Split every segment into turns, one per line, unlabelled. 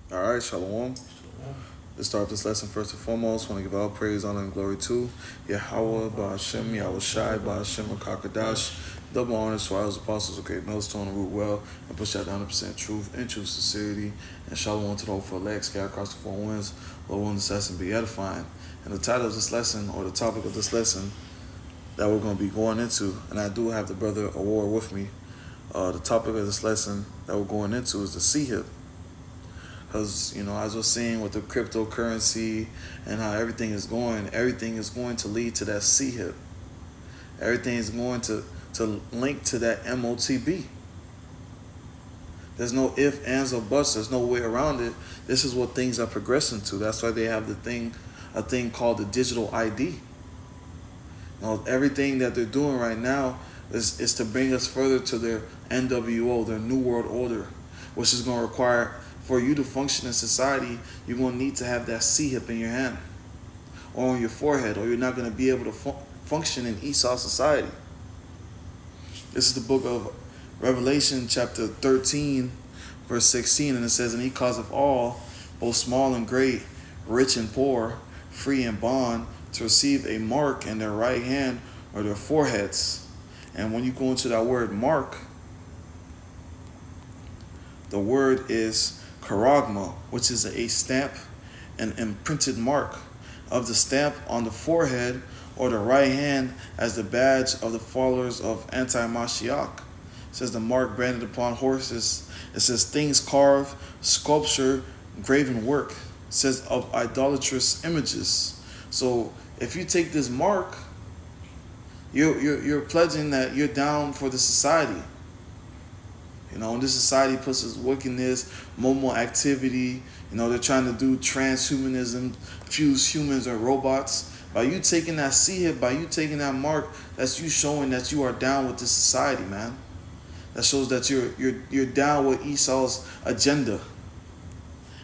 All right, Shalom. Let's start this lesson first and foremost. Want to give all praise, honor, and glory to Yahweh, Ba'ashem, Yahweh Shai, Ba'ashem, Kakadash. Double honor to our apostles, okay, millstone, root well, and push out 100% truth and true sincerity. And shalom to the whole for legs, scattered across the four winds. Lord, will this lesson be edifying. And the title of this lesson, or the topic of this lesson, that we're going to be going into, and I do have the brother Award with me. The topic of this lesson that we're going into is the C-hip. Because, as we're seeing with the cryptocurrency and how everything is going to lead to that C-hip. Everything is going to link to that MOTB. There's no ifs, ands, or buts. There's no way around it. This is what things are progressing to. That's why they have a thing called the digital ID. Everything that they're doing right now is to bring us further to their NWO, their New World Order, which is going to require, for you to function in society, you're going to need to have that C-hip in your hand or on your forehead, or you're not going to be able to function in Esau society. This is the book of Revelation, chapter 13, verse 16, and it says, "And he causeth all, both small and great, rich and poor, free and bond, to receive a mark in their right hand or their foreheads." And when you go into that word mark, the word is charagma, which is a stamp, an imprinted mark of the stamp on the forehead or the right hand as the badge of the followers of anti-Mashiach. It says the mark branded upon horses. It says things carved, sculpture, graven work. It says of idolatrous images. So if you take this mark, you're pledging that you're down for the society. This society pushes wickedness, moral activity. They're trying to do transhumanism, fuse humans and robots. By you taking that C-hip, by you taking that mark, that's you showing that you are down with this society, man. That shows that you're down with Esau's agenda.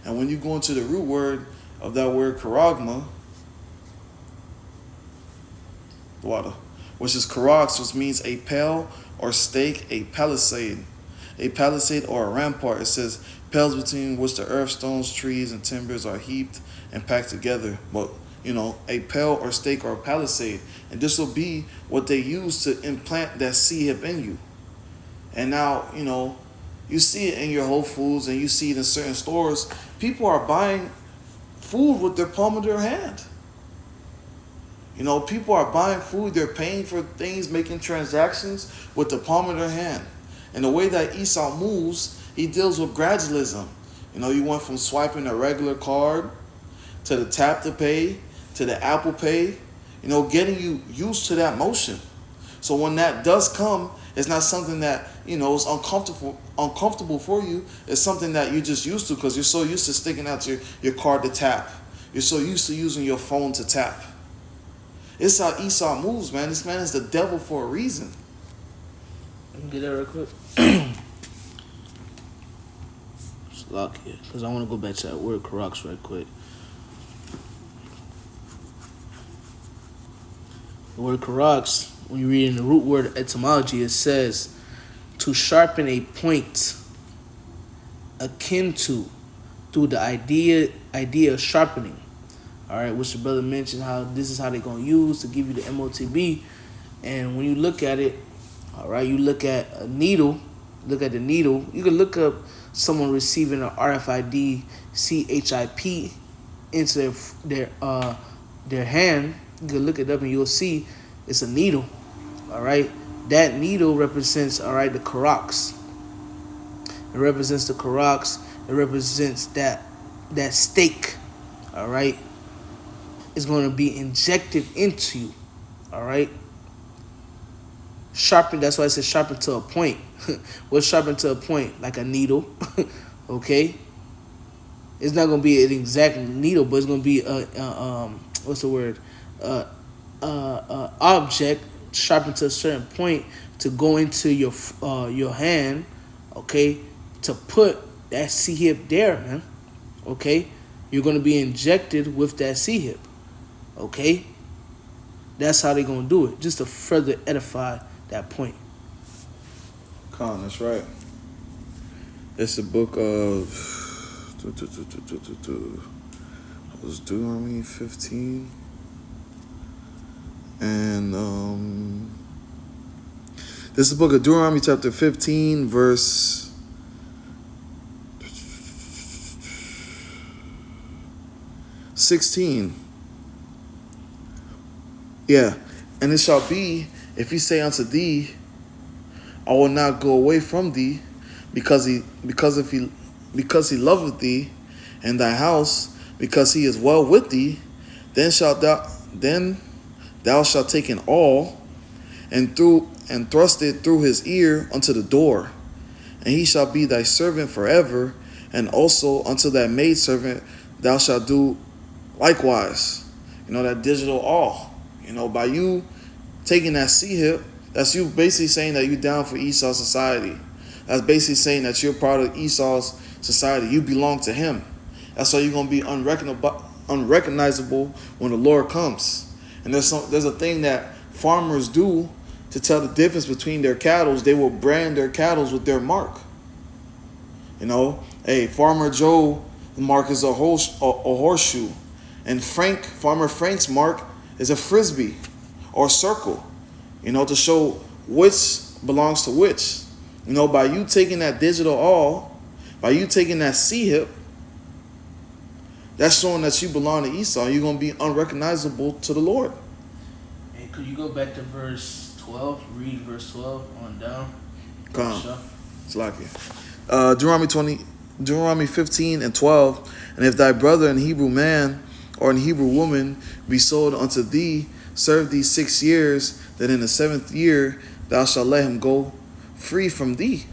And when you go into the root word of that word charagma, water, which is karax, which means a pale or stake, a palisade or a rampart. It says pales between which the earth, stones, trees, and timbers are heaped and packed together. But a pale or stake or a palisade, and this will be what they use to implant that C-hip in you. And now you see it in your Whole Foods, and you see it in certain stores. People are buying food with their palm of their hand. People are buying food, they're paying for things, making transactions with the palm of their hand. And the way that Esau moves, he deals with gradualism. You went from swiping a regular card to the tap to pay, to the Apple Pay, getting you used to that motion. So when that does come, it's not something that, is uncomfortable for you. It's something that you're just used to because you're so used to sticking out your card to tap. You're so used to using your phone to tap. It's how Esau moves, man. This man is the devil for a reason.
Let me get that real quick. Just lock here, because I want to go back to that word karax right quick. The word karax, when you read in the root word etymology, it says to sharpen a point, akin to, through the idea of sharpening. All right, which the brother mentioned how this is how they're going to use to give you the MOTB. And when you look at it, all right, you look at a needle, you can look up someone receiving an RFID CHIP into their hand. You can look it up and you'll see it's a needle. All right, that needle represents, all right, the karax. It represents the karax. It represents that stake. All right, is going to be injected into you. All right. Sharpen, that's why I said sharpen to a point. What's sharpen to a point? Like a needle. Okay? It's not going to be an exact needle, but it's going to be what's the word? Object sharpened to a certain point to go into your hand, okay? To put that C-hip there, man. Okay? You're going to be injected with that C-hip. Okay? That's how they're going to do it, just to further edify that point.
That's right. It's the book of was Deuteronomy 15. And this is the book of Deuteronomy chapter 15, verse 16. Yeah. And it shall be, if he say unto thee, I will not go away from thee, because he loveth thee, and thy house, because he is well with thee, then thou shalt take an awl, and thrust it through his ear unto the door, and he shall be thy servant forever, and also unto thy maidservant thou shalt do likewise. That digital awl. By you taking that C-hip, that's you basically saying that you're down for Esau's society. That's basically saying that you're part of Esau's society. You belong to him. That's why you're going to be unrecognizable when the Lord comes. And there's a thing that farmers do to tell the difference between their cattle. They will brand their cattle with their mark. Hey, Farmer Joe, the mark is a horseshoe. And Farmer Frank's mark is a frisbee or circle, to show which belongs to which. By you taking that digital awl, by you taking that C-hip, that's showing that you belong to Esau. You're going to be unrecognizable to the Lord.
Hey, could you go back to verse 12? Read verse 12 on down.
Come. It's like it. Deuteronomy 15 and 12. And if thy brother, an Hebrew man or an Hebrew woman, be sold unto thee, serve thee 6 years, then in the 7th year thou shalt let him go free from thee.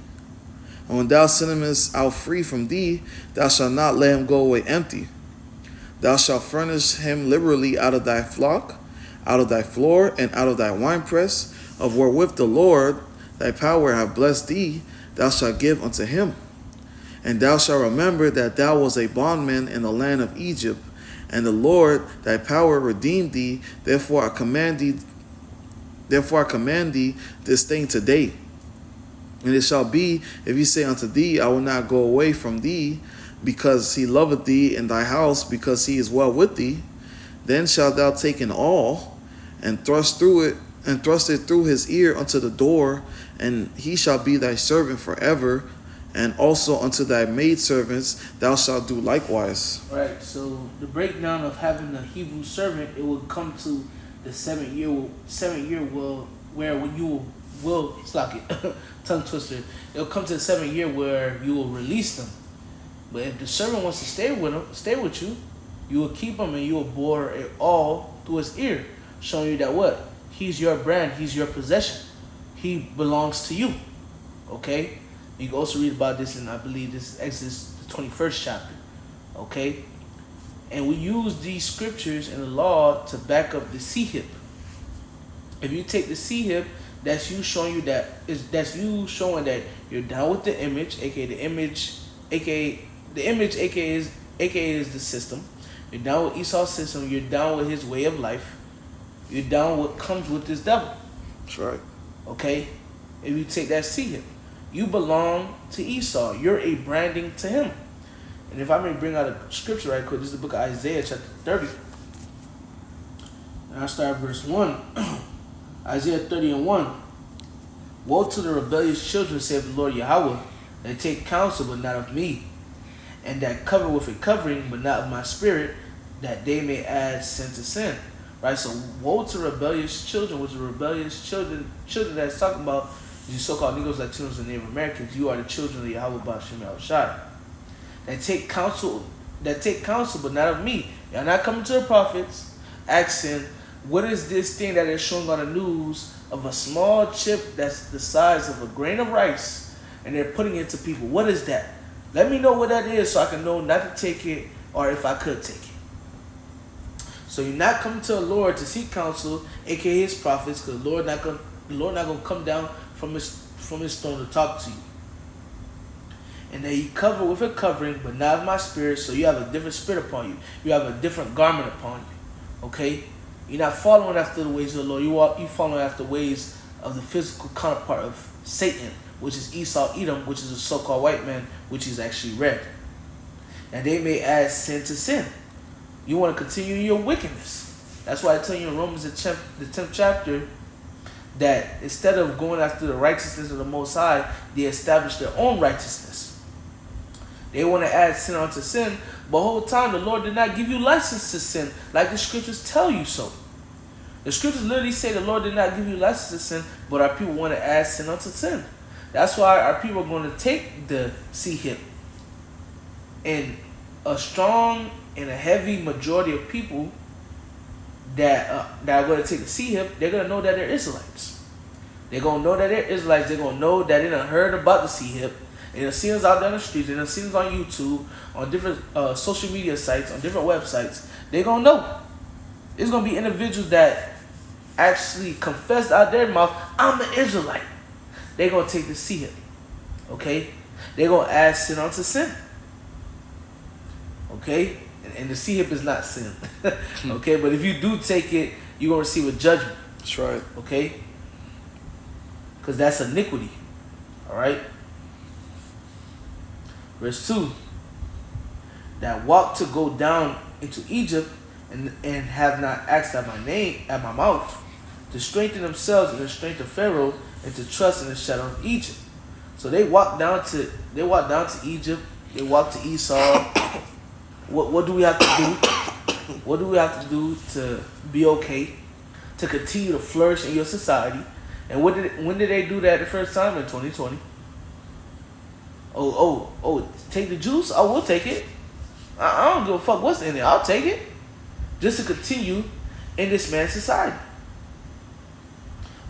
And when thou sendest out free from thee, thou shalt not let him go away empty. Thou shalt furnish him liberally out of thy flock, out of thy floor, and out of thy winepress, of wherewith the Lord thy power hath blessed thee, thou shalt give unto him. And thou shalt remember that thou was a bondman in the land of Egypt, and the Lord thy power redeemed thee. Therefore I command thee this thing today. And it shall be, if he say unto thee, I will not go away from thee, because he loveth thee, and thy house, because he is well with thee, then shalt thou take an awl, and thrust it through his ear unto the door, and he shall be thy servant forever, and also unto thy maidservants thou shalt do likewise.
Right, so the breakdown of having a Hebrew servant, it will come to the 7th year where when you will stop it, tongue twister. It'll come to the 7th year where you will release them. But if the servant wants to stay with you, you will keep him, and you will bore it all through his ear, showing you that what? He's your brand, he's your possession. He belongs to you. Okay? You can also read about this in, I believe, this is Exodus, the 21st chapter. Okay? And we use these scriptures in the law to back up the C-hip. If you take the C-hip, that's you showing that you're down with the image, aka the image, aka is the system. You're down with Esau's system. You're down with his way of life. You're down with what comes with this devil.
That's right.
Okay? If you take that C-hip, you belong to Esau. You're a branding to him. And if I may bring out a scripture right quick, this is the book of Isaiah chapter 30. And I'll start at verse 1. Isaiah 30 and 1. Woe to the rebellious children, saith the Lord Yahweh, that take counsel, but not of me, and that cover with a covering, but not of my spirit, that they may add sin to sin. Right? So woe to rebellious children, which are rebellious children that's talking about these so-called Negroes, Latinos, and Native Americans. You are the children of Yahweh Ba'ashem Yahushai. That take counsel, but not of me. Y'all not coming to the prophets, asking, what is this thing that they're showing on the news of a small chip that's the size of a grain of rice, and they're putting it to people? What is that? Let me know what that is so I can know not to take it, or if I could take it. So you're not coming to the Lord to seek counsel, aka his prophets, because the Lord not gonna come down from his throne to talk to you. And that he cover with a covering, but not of my spirit, so you have a different spirit upon you. You have a different garment upon you. Okay? You're not following after the ways of the Lord. You following after the ways of the physical counterpart of Satan, which is Esau Edom, which is a so-called white man, which is actually red. and they may add sin to sin. You want to continue in your wickedness. That's why I tell you in Romans the 10th chapter that instead of going after the righteousness of the Most High, they establish their own righteousness. They want to add sin onto sin, but the whole time the Lord did not give you license to sin, like the scriptures tell you so. The scriptures literally say the Lord did not give you license to sin, but our people want to add sin unto sin. That's why our people are going to take the C hip. And a strong and a heavy majority of people that are going to take the C hip, they're going to know that they're Israelites. They're going to know that they're Israelites. They're going to know that they done heard about the C hip. They done seen us out there on the streets. They done seen us on YouTube, on different social media sites, on different websites. They're going to know. It's going to be individuals that actually confess out their mouth, I'm an Israelite. They're going to take the C hip. Okay? They're going to add sin onto sin. Okay? And the C hip is not sin. Okay? But if you do take it, you're going to receive a judgment.
That's right.
Okay? Because that's iniquity. Alright? Verse 2. That walk to go down into Egypt and have not asked at my name, at my mouth, to strengthen themselves in the strength of Pharaoh and to trust in the shadow of Egypt. So they walked down to Egypt. They walked to Esau. What do we have to do? What do we have to do to be okay, to continue to flourish in your society? And when did they do that the first time? In 2020. Oh, take the juice? Oh, we'll take it. I don't give a fuck what's in there. I'll take it. Just to continue in this man's society.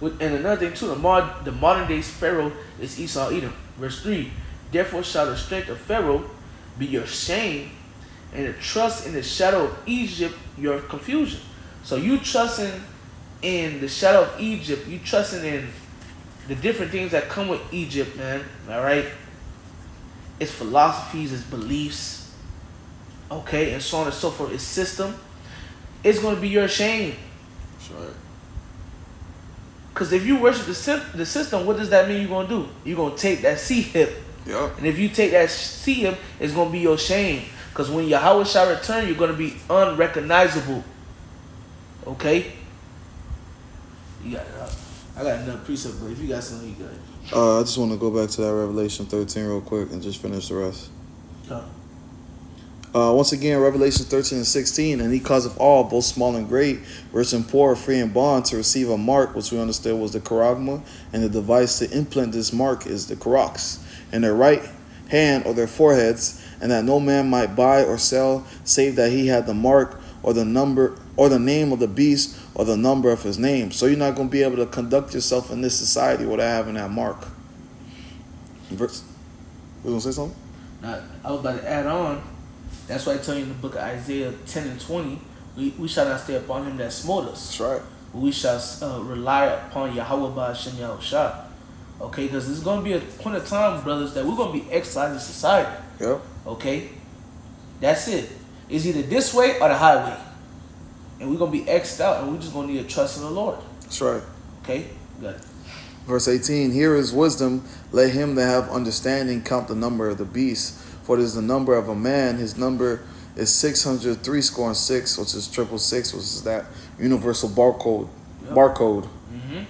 And another thing too, the modern day Pharaoh is Esau Edom. Verse 3. Therefore shall the strength of Pharaoh be your shame, and the trust in the shadow of Egypt your confusion. So you trusting in the shadow of Egypt, you trusting in the different things that come with Egypt, man. Alright? Its philosophies, its beliefs, okay, and so on and so forth, its system. It's going to be your shame.
That's right.
Because if you worship the system, what does that mean you're going to do? You're going to take that C hip.
Yep.
And if you take that C hip, it's going to be your shame. Because when Yahweh shall return, you're going to be unrecognizable. Okay? You got it. I got another precept, but if you got something, you got it.
I just want to go back to that Revelation 13 real quick and just finish the rest. Once again, Revelation 13 and 16, and he causeth all, both small and great, rich and poor, free and bond, to receive a mark, which we understood was the charagma, and the device to implant this mark is the karox, in their right hand or their foreheads, and that no man might buy or sell, save that he had the mark or the number or the name of the beast or the number of his name. So you're not going to be able to conduct yourself in this society without having that mark. Verse, you going to say something?
Now, I was about to add on. That's why I tell you in the book of Isaiah 10 and 20, we shall not stay upon him that smote us.
That's right.
We shall rely upon Yahweh Ba'ashem Yahushua. Okay, because there's going to be a point of time, brothers, that we're going to be exiled in society.
Yep.
Okay? That's it. It's either this way or the highway. And we're going to be X'd out, and we're just going to need to trust in the Lord.
That's right.
Okay? Got it.
Verse 18, here is wisdom. Let him that have understanding count the number of the beast. For it is the number of a man. His number is 603 score and 6, which is 666, which is that universal barcode.
Yep.
Barcode.
Mm-hmm.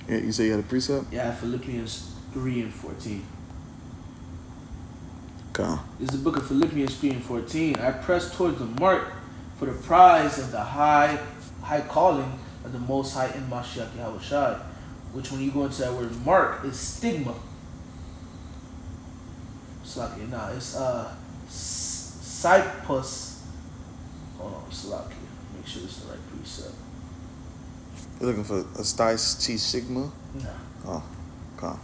Yeah, you say you had a precept?
Yeah, Philippians 3 and 14.
Okay.
This is the book of Philippians 3 and 14. I press towards the mark for the prize of the high calling of the Most High in Mashiach Yahushua, which when you go into that word mark is stigma. Slaki, nah, it's Cypus. Hold on, Slaki. Make sure it's the right precept.
You're looking for a Stice T Sigma?
Nah.
Oh, okay.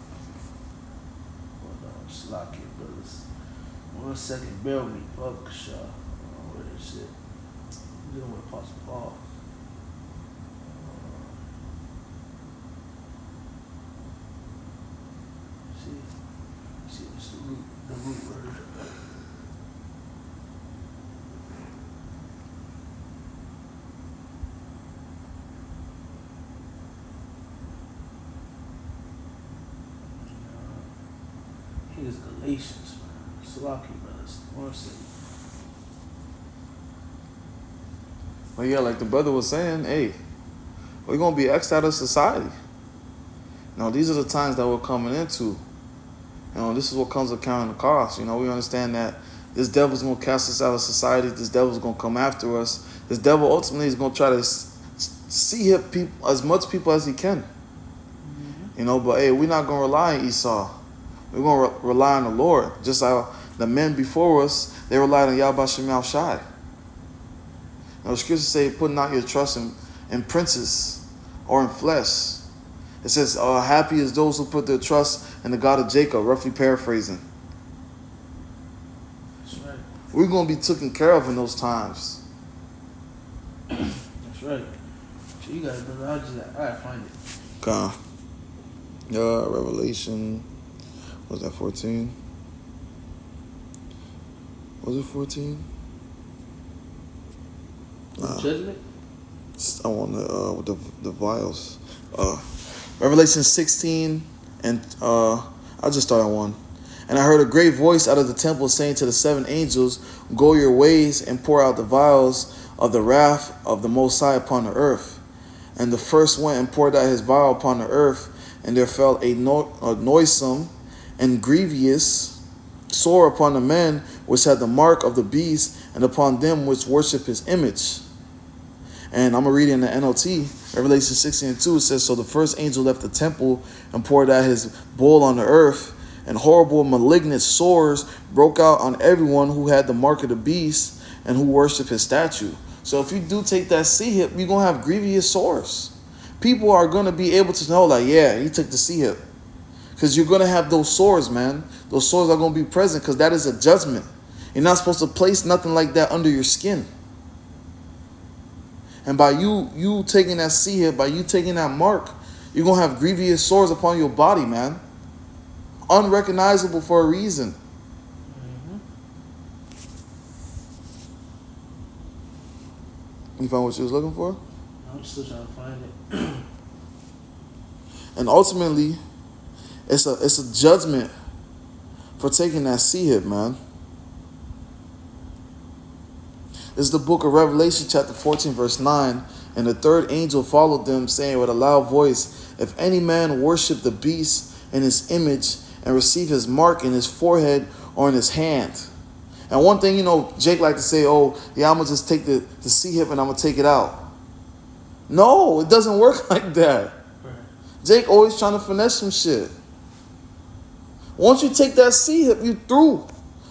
Hold on, Slaki, brothers. 1 second, bear with me, Public Shaw. Where is it? I'm dealing with Apostle Paul. See, it's the root word. Here's Galatians, man. Salaki, brothers. Honestly.
But yeah, like the brother was saying, hey, we're gonna be X'd out of society. These are the times that we're coming into. This is what comes with counting the cost. We understand that this devil's gonna cast us out of society. This devil's gonna come after us. This devil ultimately is gonna try to see hip people, as much people as he can. But hey, we're not gonna rely on Esau. We're gonna rely on the Lord. Just how the men before us, they relied on Yahweh Shem Shai. The scriptures say, put not your trust in princes or in flesh. It says, happy is those who put their trust in the God of Jacob, roughly paraphrasing.
That's right.
We're going to be taken care of in those times.
That's right. So you got it, brother. I gotta find it.
Okay. Revelation, was that 14? Was it 14?
Judgment?
I want with the vials. Revelation 16, and I'll just start on 1. And I heard a great voice out of the temple saying to the 7 angels, go your ways and pour out the vials of the wrath of the Most High upon the earth. And the first went and poured out his vial upon the earth, and there fell a noisome and grievous sore upon the men which had the mark of the beast, and upon them which worship his image. And I'm going to read it in the NLT. Revelation 16:2, it says, so the first angel left the temple and poured out his bowl on the earth, and horrible malignant sores broke out on everyone who had the mark of the beast and who worshiped his statue. So if you do take that C-hip, you're going to have grievous sores. People are going to be able to know, like, yeah, he took the C-hip. Because you're going to have those sores, man. Those sores are going to be present because that is a judgment. You're not supposed to place nothing like that under your skin. And by you taking that C-hip, by you taking that mark, you're going to have grievous sores upon your body, man. Unrecognizable for a reason. You found what you was looking for?
I'm still trying to find it.
And ultimately, it's a judgment for taking that C-hip, man. This is the book of Revelation, chapter 14, verse 9. And the third angel followed them, saying with a loud voice, if any man worship the beast in his image and receive his mark in his forehead or in his hand. And one thing, Jake like to say, oh, yeah, I'm going to just take the C-hip and I'm going to take it out. No, it doesn't work like that.
Right.
Jake always trying to finesse some shit. Once you take that C-hip, you through.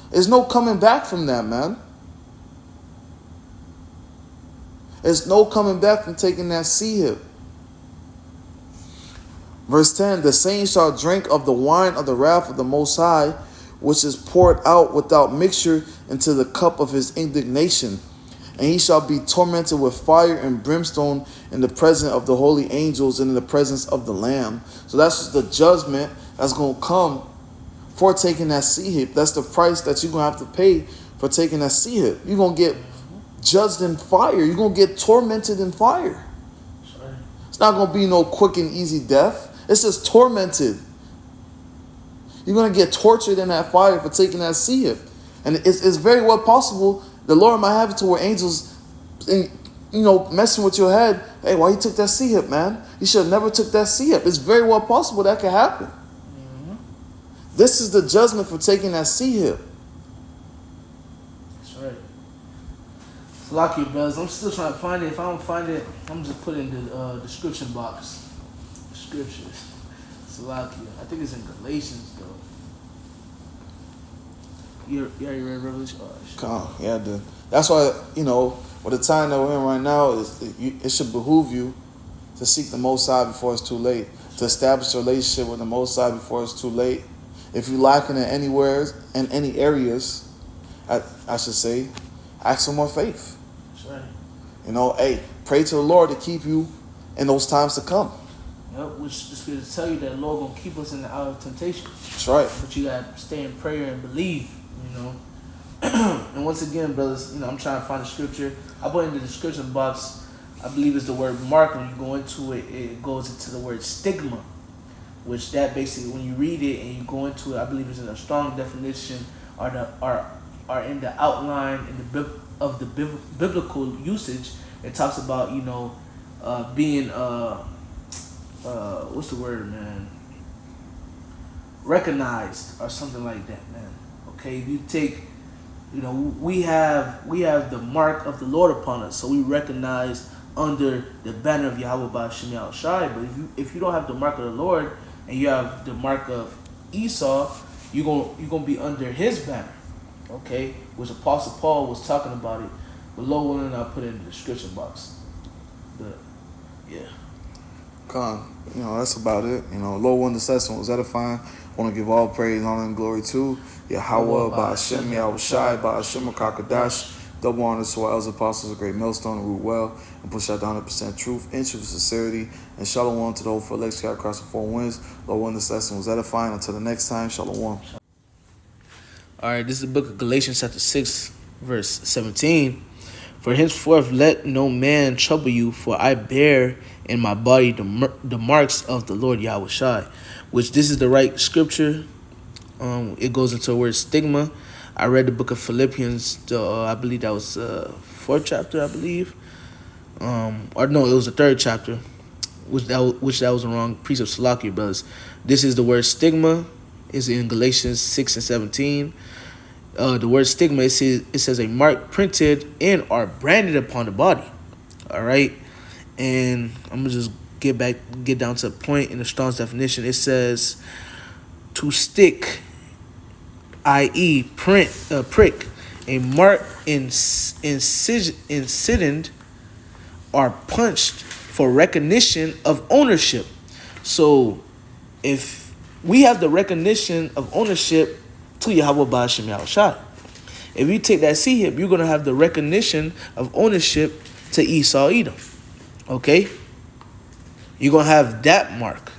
There's no coming back from that, man. There's no coming back from taking that C-hip. Verse 10, the saints shall drink of the wine of the wrath of the Most High, which is poured out without mixture into the cup of his indignation. And he shall be tormented with fire and brimstone in the presence of the holy angels and in the presence of the Lamb. So that's just the judgment that's going to come for taking that C-hip. That's the price that you're going to have to pay for taking that C-hip. You're going to get judged in fire. You're going to get tormented in fire.
Sorry.
It's not going to be no quick and easy death. It's just tormented. You're going to get tortured in that fire for taking that C-hip. And it's very well possible the Lord might have it to where angels, messing with your head. Hey, why you took that C-hip, man? You should have never took that C-hip. It's very well possible that could happen.
Mm-hmm.
This is the judgment for taking that C-hip.
That's right. It's lucky, brothers. I'm still trying to find it. If I don't find it, I'm just put it in the description box. Scriptures. It's lucky. I think it's in Galatians, though. You already read Revelation?
Yeah, I did. That's why, with the time that we're in right now, it should behoove you to seek the Most High before it's too late. To establish a relationship with the Most High before it's too late. If you're lacking in anywhere, in any areas, I should say, ask for more faith.
That's right.
Hey, pray to the Lord to keep you in those times to come.
Yep, which is going to tell you that the Lord going to keep us in the hour of temptation.
That's right.
But you got to stay in prayer and believe, And once again, brothers, I'm trying to find the scripture. I put in the description box, I believe it's the word mark. When you go into it, it goes into the word stigma, which that basically, when you read it and you go into it, I believe it's in a strong definition are in the outline in of the biblical usage. It talks about being what's the word, man? Recognized or something like that, man. Okay, if you take, we have the mark of the Lord upon us, so we recognize under the banner of Yahweh Ba'Shem Yahweh Shai. But if you don't have the mark of the Lord and you have the mark of Esau, you're gonna be under his banner, okay? Which Apostle Paul was talking about it. But Lord willing, I'll put it in the description box. But yeah.
That's about it. Lord willing, the session was edifying. I want to give all praise, honor, and glory to Yahweh Ba'Shem Yahweh Shai Ba'Shem Kakadash. Double honor to our elders, apostles, a great millstone, root well, and push out the 100% truth, in truth, sincerity, and shalom to the whole for elect scattered across the four winds. Lord willing, this lesson was edifying. Until the next time, shalom.
All right, this is the book of Galatians chapter 6, verse 17. For henceforth let no man trouble you, for I bear in my body the marks of the Lord Yahweh Shai. Which this is the right scripture. It goes into the word stigma. I read the book of Philippians. I believe that was fourth chapter. I believe, or no, it was the third chapter. Which that was the wrong precept. Salakia, brothers. This is the word stigma. Is in Galatians 6 and 17. The word stigma, it says a mark printed in or branded upon the body. All right, and I'm gonna just get down to the point in the Strong's definition. It says to stick, i.e., prick, a mark incisioned or punched for recognition of ownership. So, if we have the recognition of ownership to Yahweh Ba'Shem Yahweh Shai, if you take that C-hip, you're going to have the recognition of ownership to Esau Edom. Okay? You're going to have that mark,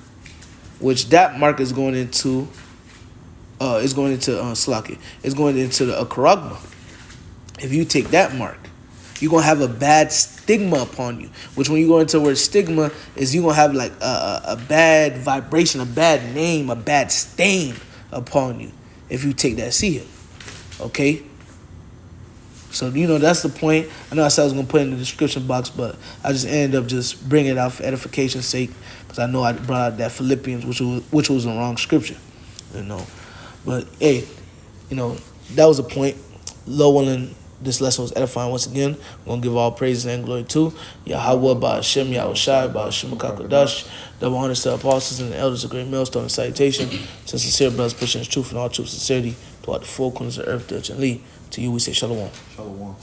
which that mark is going into Slakia. It's going into the Karagma. If you take that mark, you're going to have a bad stigma upon you, which when you go into the word stigma is you're going to have like a bad vibration, a bad name, a bad stain upon you if you take that C-hip. Okay? So, that's the point. I know I said I was going to put it in the description box, but I just ended up just bringing it out for edification's sake because I know I brought out that Philippians, which was the wrong scripture. But, hey, that was a point. Low willing, this lesson was edifying once again. We're going to give all praises and glory to Yahweh Ba'Shem Yahweh Shai Ba'Shem Kakadash. Double honor to the apostles and the elders of great millstone and salutation to sincere brothers pushing the truth and all truth sincerity throughout the four corners of the earth, Dutch and Lee. To you we say shalom.
Shalom.